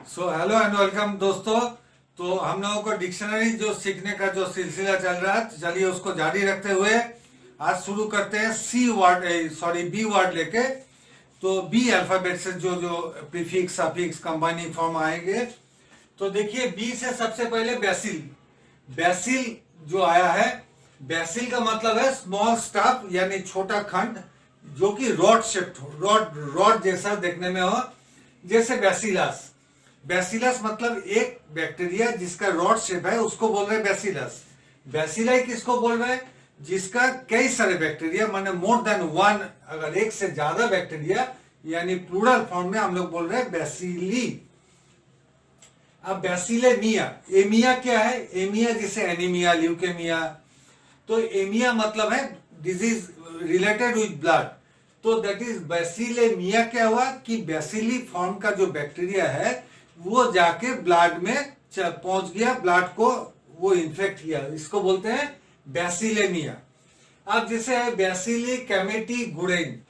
Hello and welcome दोस्तों। तो हम लोगों को डिक्शनरी जो सीखने का जो सिलसिला चल रहा है, चलिए उसको जारी रखते हुए आज शुरू करते हैं बी वर्ड लेके। तो बी अल्फाबेट से जो जो प्रीफिक्स सफिक्स कंबाइनिंग फॉर्म आएंगे। तो देखिए बी से सबसे पहले बेसिल। बेसिल जो आया है, बेसिल का मतलब है स्मॉल स्टाफ यानी छोटा खंड जो कि रॉड शेप्ड हो, रॉड जैसा देखने में हो, जैसे बेसिलस। बेसिलस मतलब एक बैक्टीरिया जिसका रॉड शेप है उसको बोल रहे हैं बेसिलस। बेसिलाई किसको बोल रहे हैं? जिसका कई सारे बैक्टीरिया माने मोर देन वन, अगर एक से ज्यादा बैक्टीरिया यानी प्लूरल फॉर्म में हम लोग बोल रहे हैं बेसिली। अब बेसिलेमिया, एमिया क्या है? एमिया जैसे एनीमिया, ल्यूकेमिया। तो एमिया मतलब है डिजीज रिलेटेड विथ ब्लड। तो दैट इज बेसिलेमिया। क्या हुआ कि बेसिली फॉर्म का जो बैक्टीरिया है वो जाके ब्लड में पहुंच गया, ब्लड को वो इन्फेक्ट किया, इसको बोलते हैं बेसिलेमिया। अब जैसे है बेसिली कैमेटी गुडेन।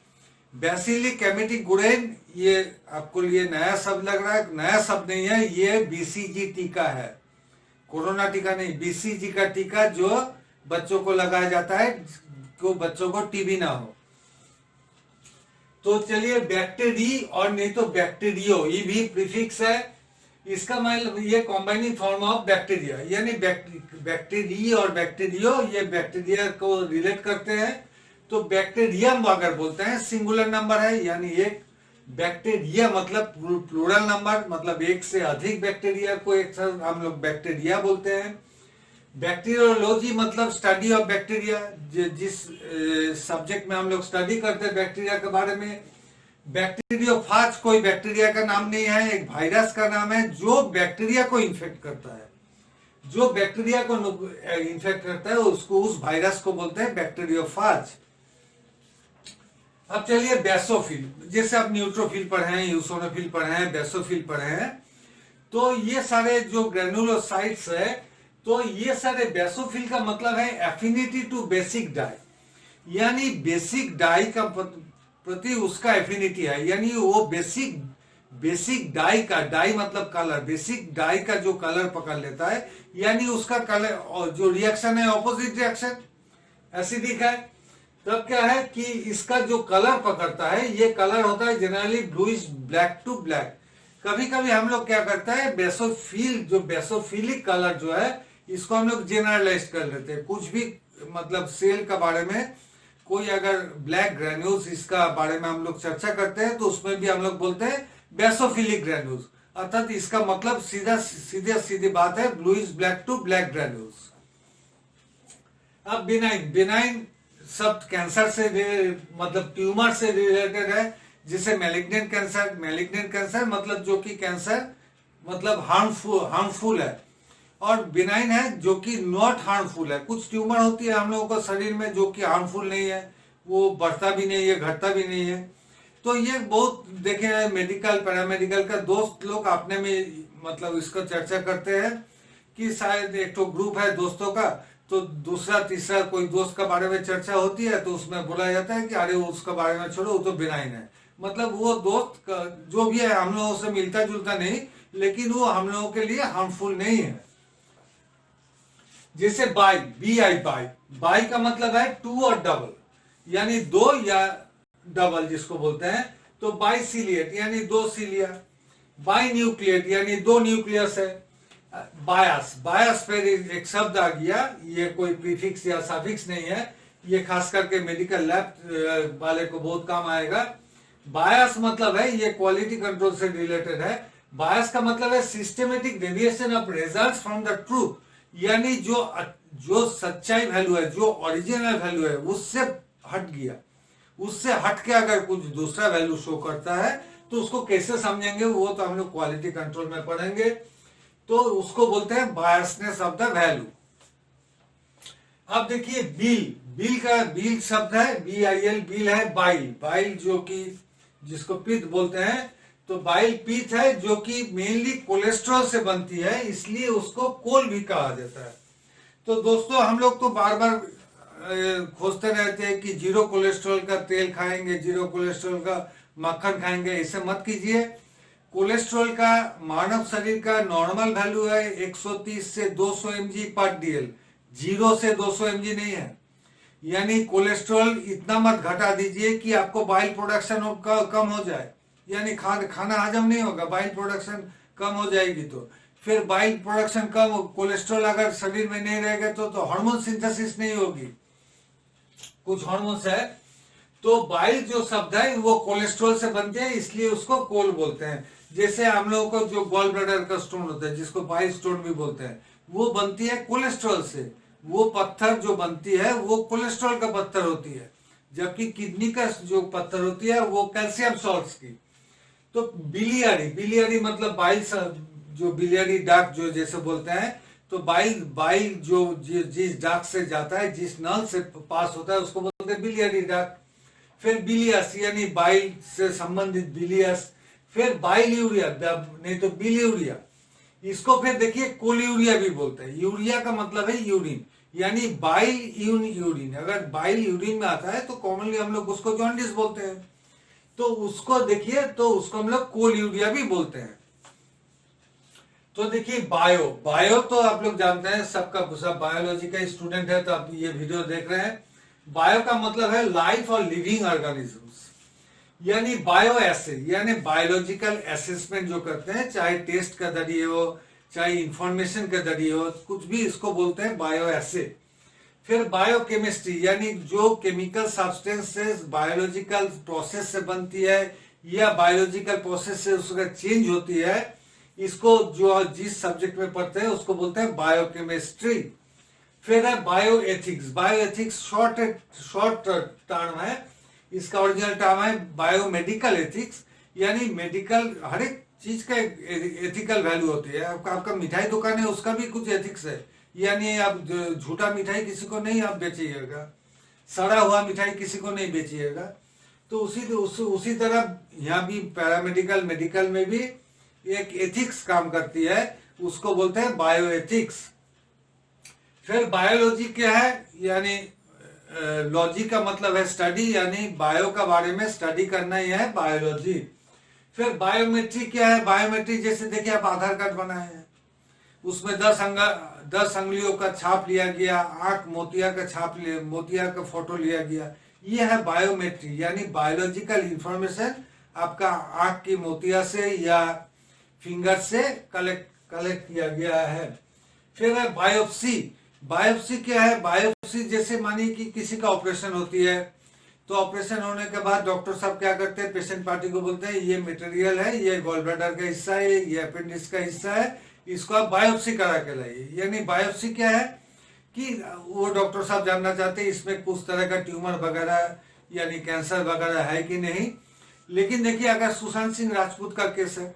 बेसिली कैमेटी गुडेन, ये आपको लिए नया शब्द लग रहा है, नया शब्द नहीं है, ये बीसीजी टीका है, कोरोना टीका नहीं, बीसीजी का टीका जो बच्चों को लगाया जाता है को बच्चों को टीबी ना हो। तो चलिए बैक्टीरी और नहीं तो बैक्टीरियो, ये भी प्रीफिक्स है। इसका मतलब ये कॉम्बाइनिंग फॉर्म ऑफ बैक्टीरिया, यानी बैक्टीरी और बैक्टीरियो ये बैक्टीरिया को रिलेट करते हैं। तो बैक्टीरियम अगर बोलते हैं सिंगुलर नंबर है, यानी एक बैक्टीरिया मतलब प्लूरल नंबर, मतलब एक से अधिक बैक्टीरिया को एक साथ हम लोग बैक्टीरिया बोलते हैं। बैक्टीरियोलॉजी मतलब स्टडी ऑफ बैक्टीरिया, जिस सब्जेक्ट में हम लोग स्टडी करते हैं बैक्टीरिया के बारे में। बैक्टीरियोफाज कोई बैक्टीरिया का नाम नहीं है, एक वायरस का नाम है जो बैक्टीरिया को इन्फेक्ट करता है। जो बैक्टीरिया को इन्फेक्ट करता है उसको, उस वायरस को बोलते हैं बैक्टीरियोफाज। अब चलिए बेसोफिल, जैसे आप न्यूट्रोफिल पढ़े हैं, यूसोनोफिल पढ़े हैं, बेसोफिल पढ़े हैं। तो ये सारे जो ग्रेनुलोसाइट्स है, तो ये सारे बेसोफिल का मतलब है एफिनिटी टू बेसिक डाई, यानी बेसिक डाई का प्रति उसका एफिनिटी है, यानी वो बेसिक डाई का, डाई मतलब कलर, बेसिक डाई का जो कलर पकड़ लेता है, यानी उसका कलर और जो रिएक्शन है ऑपोजिट रिएक्शन, एसिडिक है। तब क्या है कि इसका जो कलर पकड़ता है, ये कलर होता है generally bluish black to black. कभी कभी हम लोग क्या करते हैं, बेसोफिल जो बेसोफिलिक कलर जो है इसको हम लोग जेनरलाइज कर लेते हैं। कुछ भी मतलब सेल के बारे में कोई अगर ब्लैक ग्रेन्यूल्स इसका बारे में हम लोग चर्चा करते हैं तो उसमें भी हम लोग बोलते हैं बेसोफिलिक ग्रेन्यूल्स, अर्थात इसका मतलब सीधी बात है bluish black to black granules. अब बिनाइन, बिनाइन शब्द कैंसर से मतलब ट्यूमर से रिलेटेड है, जिसे मैलिग्नेंट कैंसर। मैलिग्नेंट कैंसर मतलब जो कि कैंसर मतलब हार्मफुल है, और बिनाइन है जो कि नॉट हार्मफुल है। कुछ ट्यूमर होती है हम लोगों को शरीर में जो कि हार्मफुल नहीं है, वो बढ़ता भी नहीं है, घटता भी नहीं है। तो ये बहुत देखे मेडिकल पैरामेडिकल का दोस्त लोग अपने में मतलब इसको चर्चा करते हैं कि शायद एक तो ग्रुप है दोस्तों का, तो दूसरा तीसरा कोई दोस्त के बारे में चर्चा होती है तो उसमें बोला जाता है कि अरे उसके बारे में छोड़ो, वो तो बिनाइन है। मतलब वो दोस्त जो भी है हम लोगों से मिलता जुलता नहीं, लेकिन वो हम लोगों के लिए हार्मफुल नहीं है। जैसे बाई, BI बाई, बाई का मतलब है टू और डबल, यानी दो या डबल जिसको बोलते हैं। तो बाइसिलिएट यानी दो सिलिया, बाई न्यूक्लिएट यानी दो न्यूक्लियस है। बायस, बायस फिर एक शब्द आ गया, ये कोई प्रीफिक्स या सफिक्स नहीं है, ये खास करके मेडिकल लैब वाले को बहुत काम आएगा। बायस मतलब है ये क्वालिटी कंट्रोल से रिलेटेड है। बायस का मतलब है systematic deviation of results from the truth, यानी जो सच्चाई वैल्यू है, जो ओरिजिनल वैल्यू है उससे हट गया, उससे हट के अगर कुछ दूसरा वैल्यू शो करता है तो उसको कैसे समझेंगे वो तो हम लोग क्वालिटी कंट्रोल में पढ़ेंगे। तो उसको बोलते हैं बायसनेस ऑफ द वैल्यू। अब देखिए बील, बील शब्द है BIL, बील है बाइल, बाइल जो कि जिसको पित्त बोलते हैं। तो बाइल पित्त है जो कि मेनली कोलेस्ट्रॉल से बनती है, इसलिए उसको कोल भी कहा जाता है। तो दोस्तों हम लोग तो बार बार खोजते रहते हैं कि जीरो कोलेस्ट्रॉल का तेल खाएंगे, जीरो कोलेस्ट्रॉल का मक्खन खाएंगे, इसे मत कीजिए। कोलेस्ट्रॉल का मानव शरीर का नॉर्मल वैल्यू है 130 से 200 mg पर डीएल, 0 से 200 mg नहीं है। यानी कोलेस्ट्रॉल इतना मत घटा दीजिए कि आपको बाइल प्रोडक्शन कम हो जाए, यानी खाना हजम नहीं होगा, बाइल प्रोडक्शन कम हो जाएगी। तो फिर बाइल प्रोडक्शन कम, कोलेस्ट्रॉल अगर शरीर में नहीं रहेगा तो हार्मोन सिंथेसिस नहीं होगी। कुछ हार्मोन्स है, तो बाइल जो शब्द है वो कोलेस्ट्रॉल से बनते हैं, इसलिए उसको कोल बोलते हैं। जैसे हम लोगों को जो गॉल ब्लैडर का स्टोन होता है, जिसको बाइल स्टोन भी बोलते हैं, वो बनती है कोलेस्ट्रॉल से। वो पत्थर जो बनती है वो कोलेस्ट्रॉल का पत्थर होती है, जबकि किडनी का जो पत्थर होती है वो कैल्शियम सॉल्ट्स की। तो बिलियरी मतलब बाइल, जो बिलियरी डक्ट जो जैसे बोलते हैं, तो बाइल जो जिस डक्ट से जाता है, जिस नल से पास होता है, उसको बोलते हैं बिलियरी डक्ट। फिर बिलियस यानी बाइल से संबंधित बिलियस, फिर बाइल यूरिया नहीं तो बिलियूरिया, इसको फिर देखिए कोलियूरिया भी बोलते हैं। यूरिया का मतलब है यूरिन, यानी बाइल यूरिन। अगर बाइल यूरिन में आता है तो कॉमनली हम लोग उसको जॉन्डिस बोलते हैं, तो उसको देखिए तो उसको हम लोग कोलियूरिया भी बोलते हैं। तो देखिए बायो तो आप लोग जानते हैं, सबका सब बायोलॉजी का स्टूडेंट है तो आप ये वीडियो देख रहे हैं। बायो का मतलब है लाइफ और लिविंग ऑर्गेनिजम्स, यानी बायो एसे, यानी बायोलॉजिकल असेसमेंट जो करते हैं, चाहे टेस्ट का जरिए हो, चाहे इंफॉर्मेशन के जरिए हो, कुछ भी इसको बोलते हैं बायो एसे। फिर बायोकेमिस्ट्री, यानी जो केमिकल सब्सटेंसेस बायोलॉजिकल प्रोसेस से बनती है या बायोलॉजिकल प्रोसेस से उसका चेंज होती है, इसको जो जिस सब्जेक्ट में पढ़ते हैं उसको बोलते हैं बायोकेमिस्ट्री। फिर है बायोएथिक्स शॉर्ट टर्म है, इसका ओरिजिनल टर्म है बायोमेडिकल एथिक्स, यानी मेडिकल हर एक चीज का एथिकल वैल्यू होती है। आपका मिठाई दुकान है, उसका भी कुछ एथिक्स है, यानी आप झूठा मिठाई किसी को नहीं आप बेचिएगा, सड़ा हुआ मिठाई किसी को नहीं बेचिएगा। तो उसी तरह यहाँ भी पैरामेडिकल मेडिकल में भी एक एथिक्स काम करती है, उसको बोलते हैं बायो एथिक्स। फिर बायोलॉजी क्या है, यानी लॉजी का मतलब है स्टडी, यानी बायो का बारे में स्टडी करना ही है बायोलॉजी। फिर बायोमेट्री क्या है, बायोमेट्री जैसे देखिए आप आधार कार्ड बनाए हैं, उसमें 10 अंगुलियों का छाप लिया गया, आंख मोतिया का मोतिया का फोटो लिया गया, ये है बायोमेट्री, यानी बायोलॉजिकल इंफॉर्मेशन आपका आंख की मोतिया से या फिंगर से कलेक्ट किया गया है। फिर है बायोप्सी क्या है, बायोप्सी जैसे मानिए कि किसी का ऑपरेशन होती है, तो ऑपरेशन होने के बाद डॉक्टर साहब क्या करते हैं, पेशेंट पार्टी को बोलते हैं ये मटेरियल है, ये गॉल ब्लैडर का हिस्सा है, ये अपेंडिक्स का हिस्सा है, इसको आप बायोप्सी करा के लाइए। यानी बायोप्सी क्या है कि वो डॉक्टर साहब जानना चाहते हैं इसमें कुछ तरह का ट्यूमर वगैरह यानी कैंसर वगैरह है कि नहीं। लेकिन देखिए अगर सुशांत सिंह राजपूत का केस है,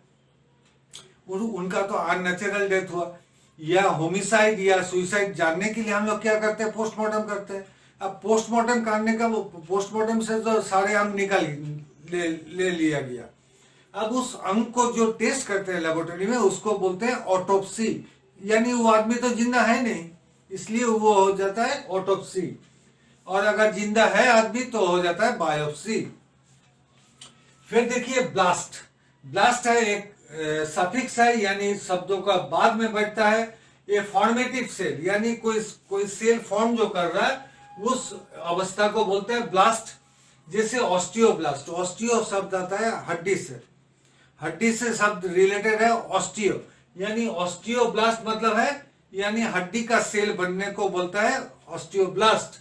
उनका तो अननेचुरल डेथ हुआ, या होमिसाइड या सुइसाइड जानने के लिए हम लोग क्या करते हैं, पोस्टमार्टम करते हैं। अब पोस्टमार्टम करने का वो पोस्टमार्टम से तो सारे अंग ले लिया गया, अब उस अंग को जो टेस्ट करते हैं लेबोरेटरी में उसको बोलते हैं ऑटोप्सी, यानी वो आदमी तो जिंदा है नहीं, इसलिए वो हो जाता है ऑटोप्सी, और अगर जिंदा है आदमी तो हो जाता है बायोप्सी। फिर देखिए ब्लास्ट है एक सफिक्स है, यानी शब्दों का बाद में बैठता है। ये फॉर्मेटिव सेल, यानी कोई सेल फॉर्म जो कर रहा है उस अवस्था को बोलते हैं ब्लास्ट। जैसे ऑस्टियोब्लास्ट, ऑस्टियो शब्द आता है हड्डी से शब्द रिलेटेड है ऑस्टियो, यानी ऑस्टियोब्लास्ट मतलब है यानी हड्डी का सेल बनने को बोलता है ऑस्टियोब्लास्ट।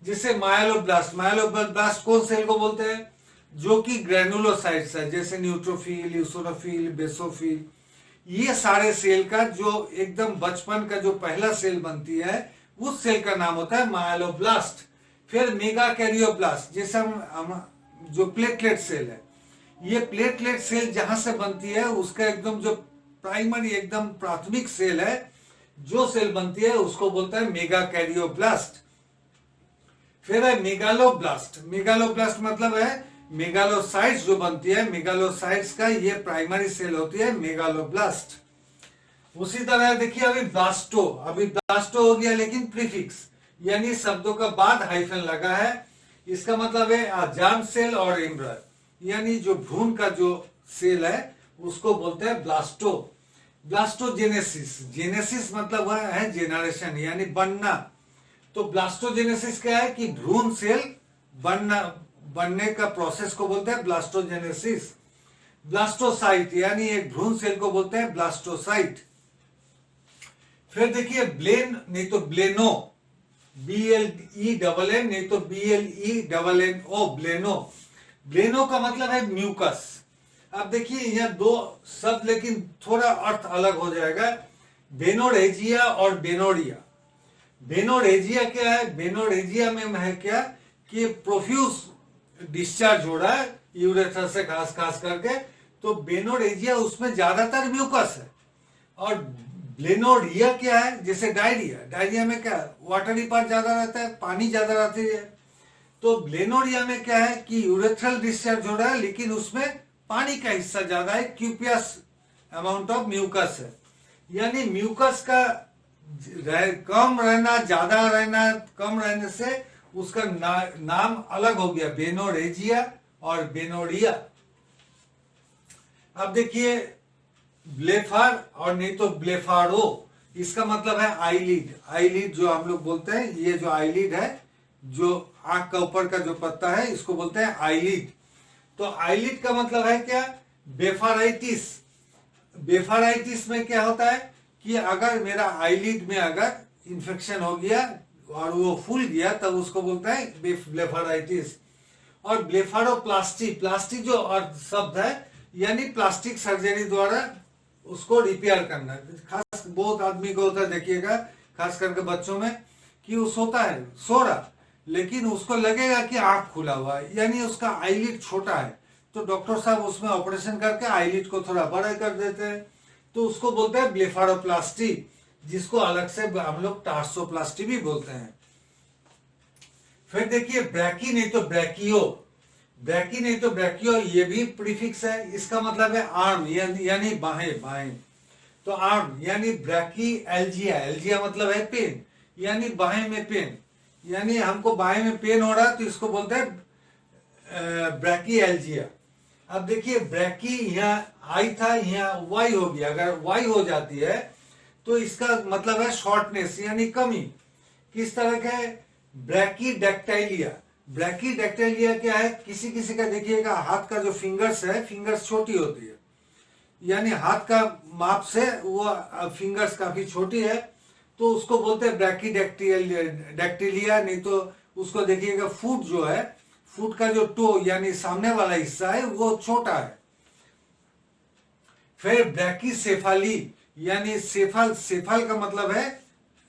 जैसे मायलोब्लास्ट कौन सेल को बोलते हैं, जो कि ग्रेनुलोसाइट्स है, जैसे न्यूट्रोफिल, यूसोनोफिल, बेसोफिल, ये सारे सेल का जो एकदम बचपन का जो पहला सेल बनती है उस सेल का नाम होता है मायलोब्लास्ट। फिर मेगा कैरियोब्लास्ट, जैसे हम जो प्लेटलेट सेल है, ये प्लेटलेट सेल जहां से बनती है उसका एकदम जो प्राइमरी एकदम प्राथमिक सेल है, जो सेल बनती है उसको बोलता है मेगा कैरियोब्लास्ट। फिर है मेगालोब्लास्ट मतलब है मेगालोसाइट्स जो बनती है, मेगालोसाइट्स का ये प्राइमरी सेल होती है मेगालोब्लास्ट। उसी तरह देखिए अभी ब्लास्टो हो गया, लेकिन प्रीफिक्स यानी शब्दों का बाद हाइफन लगा है, इसका मतलब है जार्म सेल और एम्ब्रॉय, यानी जो भ्रूण का जो सेल है उसको बोलते हैं ब्लास्टो ब्लास्टोजेनेसिस। जेनेसिस मतलब वह है जेनरेशन यानी बनना। तो ब्लास्टोजेनेसिस क्या है कि भ्रूण सेल बनने का प्रोसेस को बोलते हैं ब्लास्टोजेनेसिस। ब्लास्टोसाइट यानी एक भ्रूण सेल को बोलते हैं ब्लास्टोसाइट। फिर देखिए ब्लेन नहीं तो ब्लेनो, BLENN नहीं तो BLENNO, ब्लेनो। ब्लेनो का मतलब है म्यूकस। अब देखिए यह दो शब्द लेकिन थोड़ा अर्थ अलग हो जाएगा, बेनोरेजिया और बेनोरिया। बेनोरेजिया क्या है? बेनोरेजिया में है क्या कि प्रोफ्यूज डिस्चार्ज हो रहा है यूरेथ्रा से खास करके, तो बेनोरेजिया उसमें ज्यादातर म्यूकस है। और ब्लेनोरिया क्या है? जैसे डायरिया, डायरिया में क्या वाटरी पार्ट ज्यादा रहता है, पानी ज्यादा रहती है। तो ब्लेनोरिया में क्या है कि यूरेथ्रल डिस्चार्ज हो रहा है लेकिन उसमें पानी का हिस्सा ज्यादा है, क्यूपियस अमाउंट ऑफ म्यूकस है। यानी म्यूकस का कम रहना, ज्यादा रहना, कम रहने से उसका नाम अलग हो गया, बेनोरेजिया और बेनोरिया। अब देखिए ब्लेफार और नहीं तो ब्लेफारो, इसका मतलब है आईलिड। आईलिड जो हम लोग बोलते हैं, ये जो आईलिड है, जो आंख का ऊपर का जो पत्ता है, इसको बोलते हैं आईलिड। तो आईलिड का मतलब है क्या? बेफाराइटिस। बेफाराइटिस में क्या होता है कि अगर मेरा आईलिड में अगर इंफेक्शन हो गया और वो फूल गया तब उसको बोलते हैं ब्लेफाराइटिस। और ब्लेफारोप्लास्टी, प्लास्टिक जो शब्द है यानी प्लास्टिक सर्जरी द्वारा उसको रिपेयर करना। खास बहुत आदमी को होता है, देखिएगा खास करके बच्चों में, कि वो सोता है, सो रहा, लेकिन उसको लगेगा कि आंख खुला हुआ है, यानी उसका आईलिड छोटा है। तो डॉक्टर साहब उसमें ऑपरेशन करके आईलिड को थोड़ा बड़ा कर देते हैं, तो उसको बोलते हैं ब्लेफारोप्लास्टी, जिसको अलग से हम लोग टार्सोप्लास्टी भी बोलते हैं। फिर देखिए ब्रैकी नहीं तो ब्रैकियो, ब्रैकी नहीं तो ब्रैकियो, ये भी प्रीफिक्स है, इसका मतलब है आर्म यानी बाहें, बाहें। तो आर्म यानी ब्रैकी एल्जिया, एल्जिया मतलब है पेन, यानी बाहें में पेन, यानी हमको बाहें में पेन हो रहा है तो इसको बोलते हैं ब्रैकी एल्जिया। अब देखिए ब्रैकी यहाँ आई था, यहाँ वाई हो गया, अगर वाई हो जाती है तो इसका मतलब है शॉर्टनेस यानी कमी। किस तरह का है? ब्रैकीडेक्टाइलिया। ब्रैकीडेक्टाइलिया क्या है? किसी किसी का देखिएगा हाथ का जो फिंगर्स है, फिंगर्स छोटी होती है, यानी हाथ का माप से वो फिंगर्स काफी छोटी है, तो उसको बोलते हैं ब्रैकीडेक्टाइलिया। नहीं तो उसको देखिएगा फुट जो है, फुट का जो टो यानी सामने वाला हिस्सा है वो छोटा है। फिर ब्रैकीसेफाली यानी सेफल का मतलब है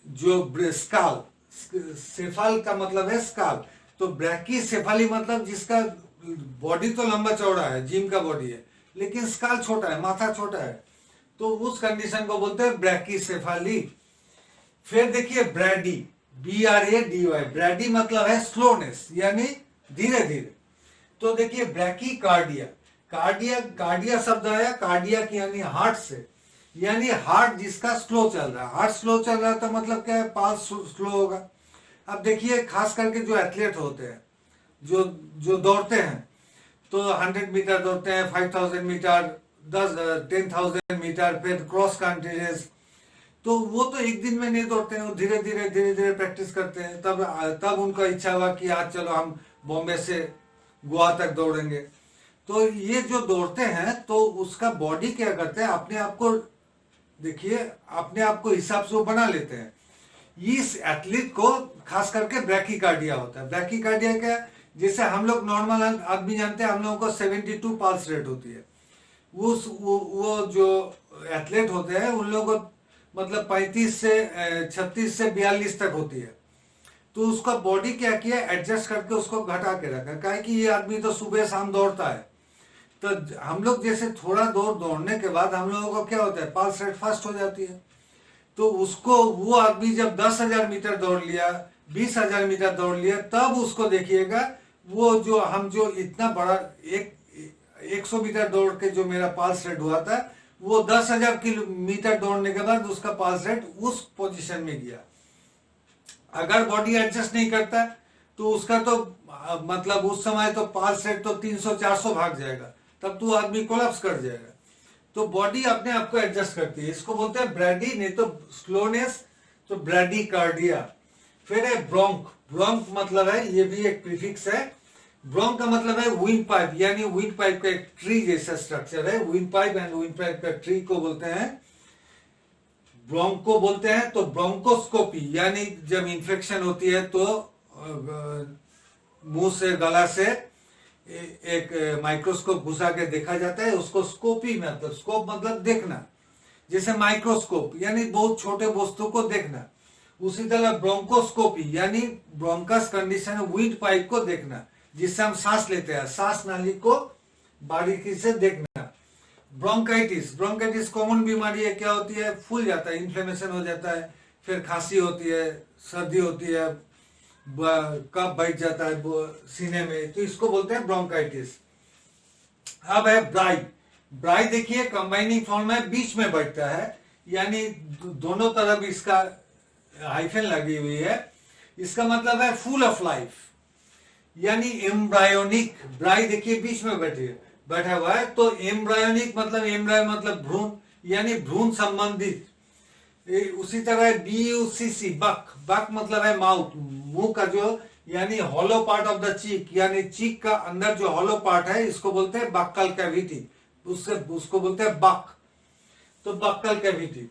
जो स्काल, सेफल का मतलब है स्काल। तो ब्रैकीसेफाली मतलब जिसका बॉडी तो लंबा चौड़ा है, जिम का बॉडी है, लेकिन स्काल छोटा है, माथा छोटा है, तो उस कंडीशन को बोलते हैं ब्रैकीसेफाली। फिर देखिए ब्रैडी, BRADY, ब्रैडी मतलब है स्लोनेस यानी धीरे धीरे। तो देखिए ब्रैकीकार्डिया, कार्डिया शब्द आया कार्डिया की यानी हार्ट से, यानी हार्ट जिसका स्लो चल रहा है। हार्ट स्लो चल रहा है तो मतलब क्या है? पल्स स्लो होगा। अब देखिए खास करके जो एथलीट होते हैं, जो दौड़ते हैं, तो 100 मीटर दौड़ते हैं, 5000 मीटर, 10,000 मीटर, फिर क्रॉस कंट्री रेस, तो वो तो एक दिन में नहीं दौड़ते हैं, वो धीरे धीरे प्रैक्टिस करते हैं। तब उनका इच्छा हुआ कि आज चलो हम बॉम्बे से गोवा तक दौड़ेंगे। तो ये जो दौड़ते हैं तो उसका बॉडी क्या करते हैं, अपने आप को देखिए, अपने आप को हिसाब से वो बना लेते हैं। इस एथलीट को खास करके ब्रैकीकार्डिया होता है। ब्रैकीकार्डिया क्या? जैसे हम लोग नॉर्मल आदमी जानते हैं, हम लोगों को 72 पल्स रेट होती है, वो जो एथलीट होते हैं उन लोगों को मतलब 35 से 36 से 42 तक होती है। तो उसका बॉडी क्या किया, एडजस्ट करके उसको घटा के रखा, कहा कि ये आदमी तो सुबह शाम दौड़ता है, तो हम लोग जैसे थोड़ा दौड़ने के बाद हम लोगों को क्या होता है, पल्स रेट फास्ट हो जाती है। तो उसको वो आदमी जब 10,000 मीटर दौड़ लिया, 20,000 मीटर दौड़ लिया, तब उसको देखिएगा वो जो इतना बड़ा 100 मीटर दौड़ के जो मेरा पल्स रेट हुआ था, वो 10,000 किलोमीटर दौड़ने के बाद उसका पल्स रेट उस पोजीशन में गया। अगर बॉडी एडजस्ट नहीं करता तो उसका तो मतलब उस समय तो पल्स रेट तो 300-400 भाग जाएगा, तब तो आदमी कोलैप्स कर जाएगा। तो बॉडी अपने आप को एडजस्ट करती है, इसको बोलते हैं ब्रैडी, नहीं तो स्लोनेस तो ब्रैडी कार्डिया। फिर है ब्रोंक, ब्रोंक मतलब है, ये भी एक प्रीफिक्स है, ब्रोंक का मतलब है विंड पाइप, यानी विंड पाइप का एक ट्री जैसा स्ट्रक्चर है, wind pipe and wind pipe का ट्री को बोलते हैं ब्रोंको बोलते हैं। तो ब्रोंकोस्कोपी यानी जब इंफेक्शन होती है तो मुंह से गला से एक माइक्रोस्कोप घुसा के देखा जाता है, उसको स्कोपी मतलब, स्कोप मतलब देखना, जैसे माइक्रोस्कोप यानी बहुत छोटे वस्तु को देखना, उसी तरह ब्रोंकोस्कोपी यानी ब्रोंकस कंडीशन विंड पाइप को देखना, जिससे हम सांस लेते हैं, सांस नाली को बारीकी से देखना। ब्रोंकाइटिस, ब्रोंकाइटिस कॉमन बीमारी है, क्या होती है, फूल जाता है, इन्फ्लेमेशन हो जाता है, फिर खांसी होती है, सर्दी होती है, कफ बैठ जाता है सीने में, तो इसको बोलते हैं ब्रोंकाइटिस। अब है ब्राई, ब्राई देखिए कंबाइनिंग फॉर्म में बीच में बैठता है, यानी दोनों तरफ इसका हाइफन लगी हुई है, इसका मतलब है फुल ऑफ लाइफ, यानी एम्ब्रायोनिक। ब्राई देखिए बीच में बैठा हुआ है, तो एम्ब्रायोनिक मतलब, एम्ब्रायो मतलब भ्रूण, यानी भ्रूण संबंधित। उसी तरह BUCC बक, बक मतलब है माउथ, मुंह का जो, यानी hollow part of the cheek, यानी चीक का अंदर जो हॉलो पार्ट है, इसको बोलते हैं बक्कल कैविटी, उसको बोलते हैं बक, तो बक्कल कैविटी।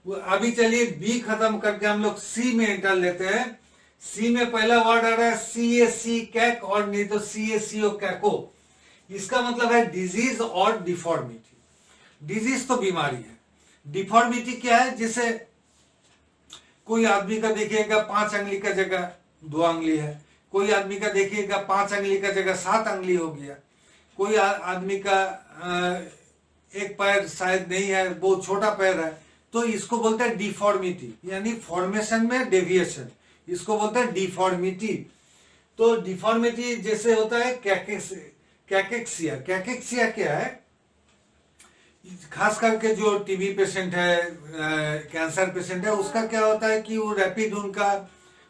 अभी चलिए बी खत्म करके हम लोग सी में एंटर लेते हैं। सी में पहला वर्ड आ रहा है CAC कैक, और नहीं तो CACO कैको। इसका मतलब है डिजीज और डिफॉर्मिटी। डिजीज तो बीमारी है, डिफॉर्मिटी क्या है, जैसे कोई आदमी का देखिएगा 5 अंगली का जगह 2 अंगली है, कोई आदमी का देखिएगा 5 अंगली का जगह 7 अंगली हो गया, कोई आदमी का एक पैर शायद नहीं है, बहुत छोटा पैर है, तो इसको बोलते हैं डिफॉर्मिटी, यानी फॉर्मेशन में डेविएशन, इसको बोलते हैं डिफॉर्मिटी। तो डिफॉर्मिटी जैसे होता है कैकेक्सिया। कैकेक्सिया क्या है, खास करके जो टीबी पेशेंट है, कैंसर पेशेंट है, उसका क्या होता है कि वो रैपिड उनका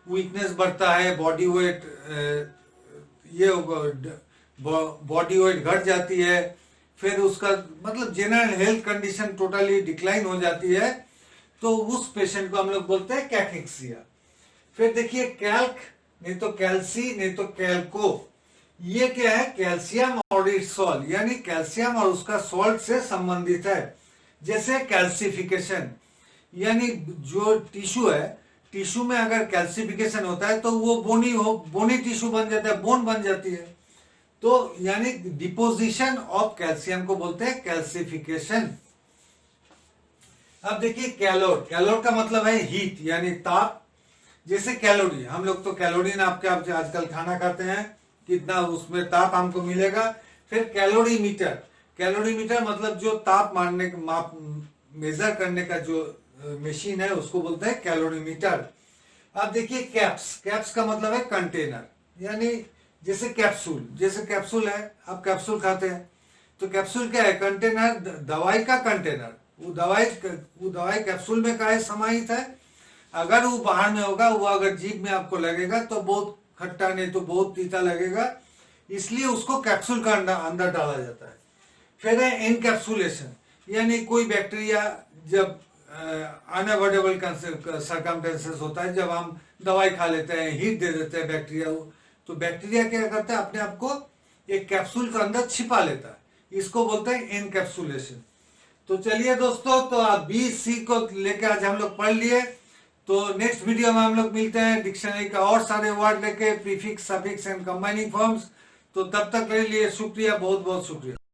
वीकनेस बढ़ता है, बॉडी वेट बॉडी वेट घट जाती है, फिर उसका मतलब general health condition totally decline हो जाती है, तो उस पेशेंट को हम लोग बोलते हैं कैकेक्सिया। फिर देखिए कैल्क, नहीं तो कैल्सी, नहीं तो कैल्को, ये क्या है, कैल्शियम और इट्स सॉल्ट, यानी कैल्शियम और उसका सॉल्ट से संबंधित है। जैसे कैल्सिफिकेशन, यानी जो टिश्यू है, टिश्यू में अगर कैल्सिफिकेशन होता है तो वो बोनी टिश्यू बन जाता है, बोन बन जाती है, तो यानी डिपोजिशन ऑफ कैल्शियम को बोलते हैं कैल्सिफिकेशन। अब देखिए कैलोर, कैलोर का मतलब है हीट यानी ताप। जैसे कैलोरी, हम लोग तो कैलोरी नाप के आप आजकल खाना खाते हैं, कितना उसमें ताप हमको मिलेगा। फिर कैलोरीमीटर, कैलोरीमीटर मतलब जो ताप मारने माप मेजर करने का जो मशीन है, उसको बोलते हैं कैलोरीमीटर। अब देखिए कैप्स, कैप्स का मतलब है कंटेनर, यानी जैसे कैप्सूल, जैसे कैप्सूल है, आप कैप्सूल खाते हैं, तो कैप्सूल क्या है, कंटेनर, दवाई का कंटेनर। वो दवाई कैप्सूल में काहे समाहित है, अगर वो बाहर में होगा, वो अगर जीभ में आपको लगेगा तो बहुत खट्टा, नहीं तो बहुत तीता लगेगा, इसलिए उसको कैप्सूल का अंदर डाला जाता है। फिर है एनकैप्सुलेशन, यानी कोई बैक्टीरिया जब अनअवॉइडेबल सर्कमस्टेंसेस होता है, जब हम दवाई खा लेते हैं, हीट दे देते हैं बैक्टीरिया, तो बैक्टीरिया क्या करता है, अपने आप को एक कैप्सूल के अंदर छिपा लेता है, इसको बोलते हैं एनकैप्सुलेशन। तो चलिए दोस्तों, तो आप BC को लेकर आज हम लोग पढ़ लिए, तो नेक्स्ट वीडियो में हम लोग मिलते हैं डिक्शनरी का और सारे वर्ड लेके, prefix, suffix and combining forms. तो तब तक के लिए शुक्रिया, बहुत बहुत शुक्रिया।